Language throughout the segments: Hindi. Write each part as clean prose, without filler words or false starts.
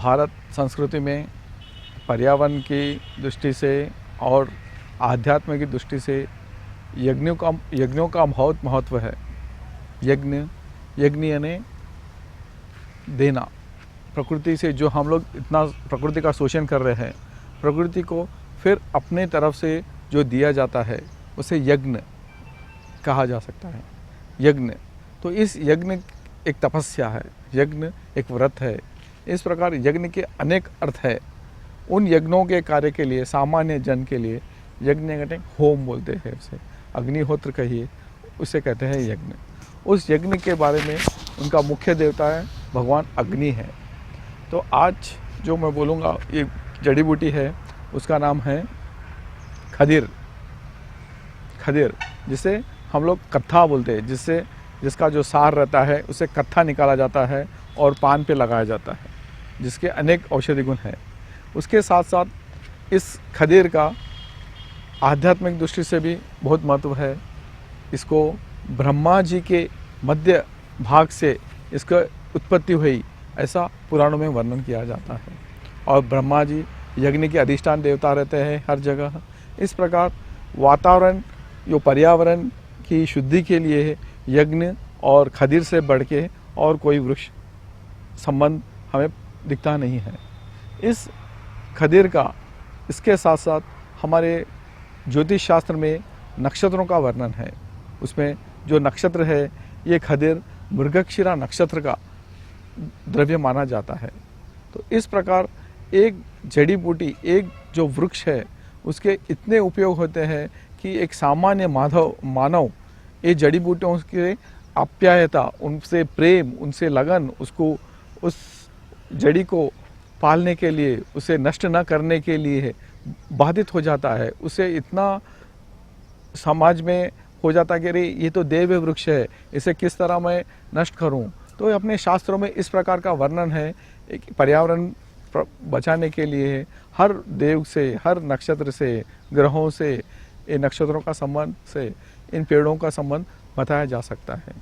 भारत संस्कृति में पर्यावरण की दृष्टि से और आध्यात्म की दृष्टि से यज्ञों का बहुत महत्व है। यज्ञ यानी देना। प्रकृति से जो हम लोग इतना प्रकृति का शोषण कर रहे हैं, प्रकृति को फिर अपने तरफ से जो दिया जाता है उसे यज्ञ कहा जा सकता है। यज्ञ तो इस यज्ञ एक तपस्या है, यज्ञ एक व्रत है। इस प्रकार यज्ञ के अनेक अर्थ है। उन यज्ञों के कार्य के लिए सामान्य जन के लिए यज्ञ कहते हैं, होम बोलते हैं उसे, अग्निहोत्र कहिए, उसे कहते हैं यज्ञ। उस यज्ञ के बारे में उनका मुख्य देवता है भगवान अग्नि है। तो आज जो मैं बोलूँगा ये जड़ी बूटी है, उसका नाम है खदीर। खदीर जिसे हम लोग कत्था बोलते हैं, जिसका जो सार रहता है उसे कत्था निकाला जाता है और पान पे लगाया जाता है, जिसके अनेक औषधि गुण हैं। उसके साथ साथ इस खदीर का आध्यात्मिक दृष्टि से भी बहुत महत्व है। इसको ब्रह्मा जी के मध्य भाग से इसका उत्पत्ति हुई, ऐसा पुराणों में वर्णन किया जाता है। और ब्रह्मा जी यज्ञ के अधिष्ठान देवता रहते हैं हर जगह। इस प्रकार वातावरण जो पर्यावरण की शुद्धि के लिए यज्ञ और खदीर से बढ़ के और कोई वृक्ष संबंध हमें दिखता नहीं है। इस खदीर का इसके साथ साथ हमारे ज्योतिष शास्त्र में नक्षत्रों का वर्णन है। उसमें जो नक्षत्र है, ये खदीर मृगशिरा नक्षत्र का द्रव्य माना जाता है। तो इस प्रकार एक जड़ी बूटी, एक जो वृक्ष है, उसके इतने उपयोग होते हैं कि एक सामान्य मानव ये जड़ी बूटियों के आप्यायता, उनसे प्रेम, उनसे लगन, उसको उस जड़ी को पालने के लिए, उसे नष्ट न करने के लिए बाधित हो जाता है। उसे इतना समाज में हो जाता है कि अरे ये तो देव वृक्ष है, इसे किस तरह मैं नष्ट करूं। तो अपने शास्त्रों में इस प्रकार का वर्णन है। एक पर्यावरण बचाने के लिए हर देव से, हर नक्षत्र से, ग्रहों से, इन नक्षत्रों का संबंध से, इन पेड़ों का संबंध बताया जा सकता है।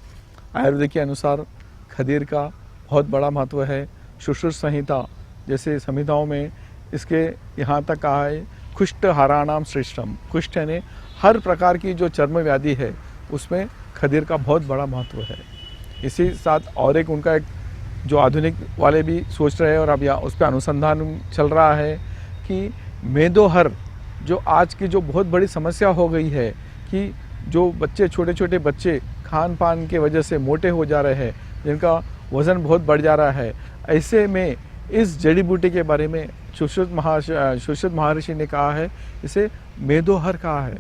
आयुर्वेद के अनुसार खदीर का बहुत बड़ा महत्व है। सुश्रुत संहिता जैसे संहिताओं में इसके यहाँ तक कहा है, कुष्ठ हाराणाम श्रेष्ठम। कुष्ठ यानी हर प्रकार की जो चर्म व्याधि है उसमें खदीर का बहुत बड़ा महत्व है। इसी साथ और एक उनका एक जो आधुनिक वाले भी सोच रहे हैं और अब यहाँ उस पर अनुसंधान चल रहा है कि मेदोहर, जो आज की जो बहुत बड़ी समस्या हो गई है कि जो बच्चे, छोटे छोटे बच्चे खान पान के वजह से मोटे हो जा रहे हैं, जिनका वज़न बहुत बढ़ जा रहा है, ऐसे में इस जड़ी बूटी के बारे में सुश्रुत महर्षि ने कहा है, इसे मेदोहर कहा है।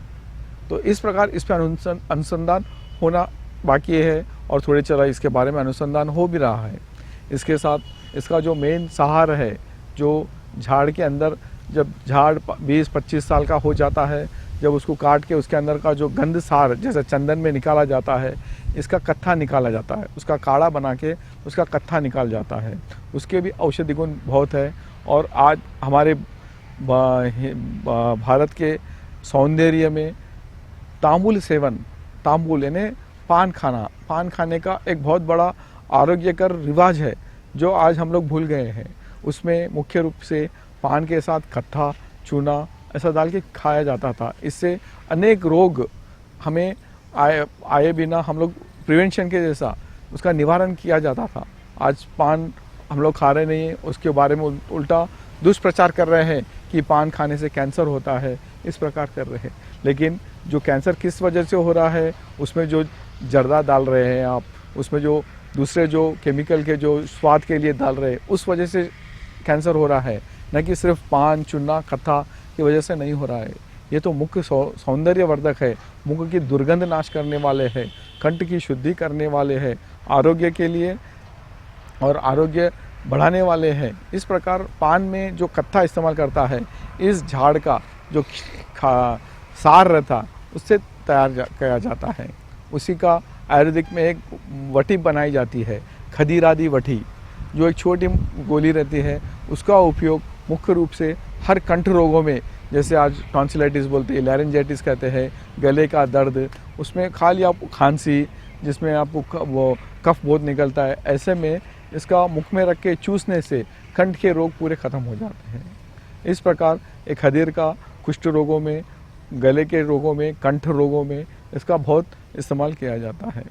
तो इस प्रकार इस पर अनुसंधान होना बाकी है और थोड़े चला इसके बारे में अनुसंधान हो भी रहा है। इसके साथ इसका जो मेन सहार है, जो झाड़ के अंदर जब झाड़ 20-25 साल का हो जाता है, जब उसको काट के उसके अंदर का जो गंध सार जैसे चंदन में निकाला जाता है, इसका कत्था निकाला जाता है, उसका काढ़ा बना के उसका कत्था निकाल जाता है। उसके भी औषधि गुण बहुत है। और आज हमारे भारत के सौंदर्य में तांबुल सेवन, तांबुल यानी पान खाने का एक बहुत बड़ा आरोग्यकर रिवाज है, जो आज हम लोग भूल गए हैं। उसमें मुख्य रूप से पान के साथ कत्था, चूना ऐसा डाल के खाया जाता था। इससे अनेक रोग हमें आए बिना हम लोग प्रिवेंशन के जैसा उसका निवारण किया जाता था। आज पान हम लोग खा रहे नहीं हैं, उसके बारे में उल्टा दुष्प्रचार कर रहे हैं कि पान खाने से कैंसर होता है, इस प्रकार कर रहे हैं। लेकिन जो कैंसर किस वजह से हो रहा है, उसमें जो जर्दा डाल रहे हैं आप, उसमें जो दूसरे जो केमिकल के जो स्वाद के लिए डाल रहे हैं, उस वजह से कैंसर हो रहा है, न कि सिर्फ पान, चूना, कत्था की वजह से नहीं हो रहा है। ये तो मुख्य सौंदर्यवर्धक है, मुख की दुर्गंध नाश करने वाले हैं, कंठ की शुद्धि करने वाले हैं, आरोग्य के लिए और आरोग्य बढ़ाने वाले हैं। इस प्रकार पान में जो कत्था इस्तेमाल करता है, इस झाड़ का जो सार रहता उससे तैयार किया जाता है। उसी का आयुर्वेदिक में एक वटी बनाई जाती है, खदीरादि वटी, जो एक छोटी गोली रहती है। उसका उपयोग मुख्य रूप से हर कंठ रोगों में, जैसे आज टॉन्सिलाइटिस बोलते हैं, लैरिंजाइटिस कहते हैं, गले का दर्द, उसमें खा लिया आपको खांसी, जिसमें आपको वो कफ बहुत निकलता है, ऐसे में इसका मुख में रख के चूसने से कंठ के रोग पूरे ख़त्म हो जाते हैं। इस प्रकार एक खदीर का कुष्ठ रोगों में, गले के रोगों में, कंठ रोगों में इसका बहुत इस्तेमाल किया जाता है।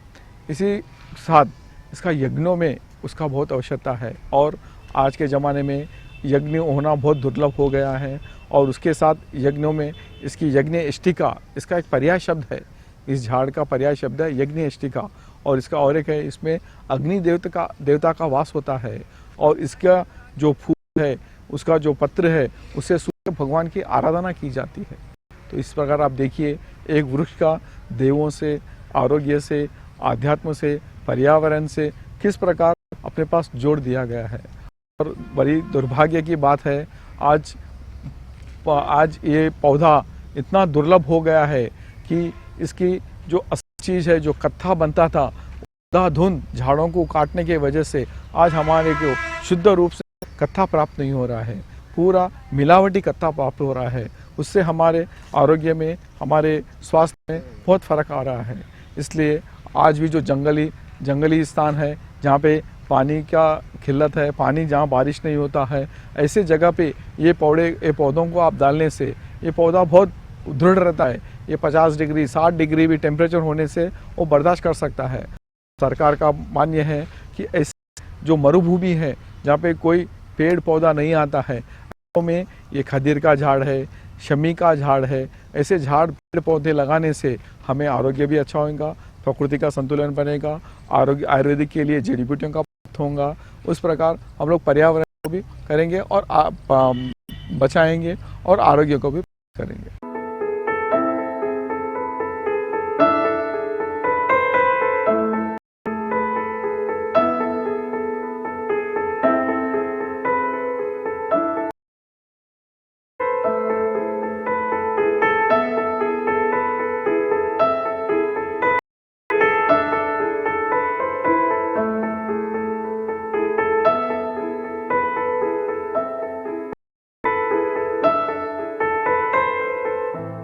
इसी साथ इसका यज्ञों में उसका बहुत आवश्यकता है और आज के ज़माने में यज्ञ होना बहुत दुर्लभ हो गया है। और उसके साथ यज्ञों में इसकी यज्ञ इष्टिका, इसका एक पर्याय शब्द है, इस झाड़ का पर्याय शब्द है यज्ञ इष्टिका। और इसका और एक है, इसमें अग्नि देवता का वास होता है और इसका जो फूल है, उसका जो पत्र है, उससे सूर्य भगवान की आराधना की जाती है। तो इस प्रकार आप देखिए एक वृक्ष का देवों से, आरोग्य से, आध्यात्म से, पर्यावरण से किस प्रकार अपने पास जोड़ दिया गया है। और बड़ी दुर्भाग्य की बात है, आज ये पौधा इतना दुर्लभ हो गया है कि इसकी जो असली चीज़ है, जो कत्था बनता था, अंधाधुंध झाड़ों को काटने की वजह से आज हमारे को शुद्ध रूप से कत्था प्राप्त नहीं हो रहा है, पूरा मिलावटी कत्था प्राप्त हो रहा है। उससे हमारे आरोग्य में, हमारे स्वास्थ्य में बहुत फर्क आ रहा है। इसलिए आज भी जो जंगली स्थान है, जहाँ पे पानी का किल्लत है, पानी जहाँ बारिश नहीं होता है, ऐसे जगह पे ये पौधों को आप डालने से ये पौधा बहुत दृढ़ रहता है। ये 50 डिग्री 60 डिग्री भी टेम्परेचर होने से वो बर्दाश्त कर सकता है। सरकार का मान्य है कि ऐसे जो मरुभूमि है, जहाँ पे कोई पेड़ पौधा नहीं आता है, में ये खदीर का झाड़ है, शमी का झाड़ है, ऐसे झाड़ पेड़ पौधे लगाने से हमें आरोग्य भी अच्छा होगा, प्रकृति का संतुलन बनेगा, आयुर्वेदिक के लिए जड़ी बूटियों का होगा। उस प्रकार हम लोग पर्यावरण को भी करेंगे और बचाएंगे और आरोग्य को भी करेंगे।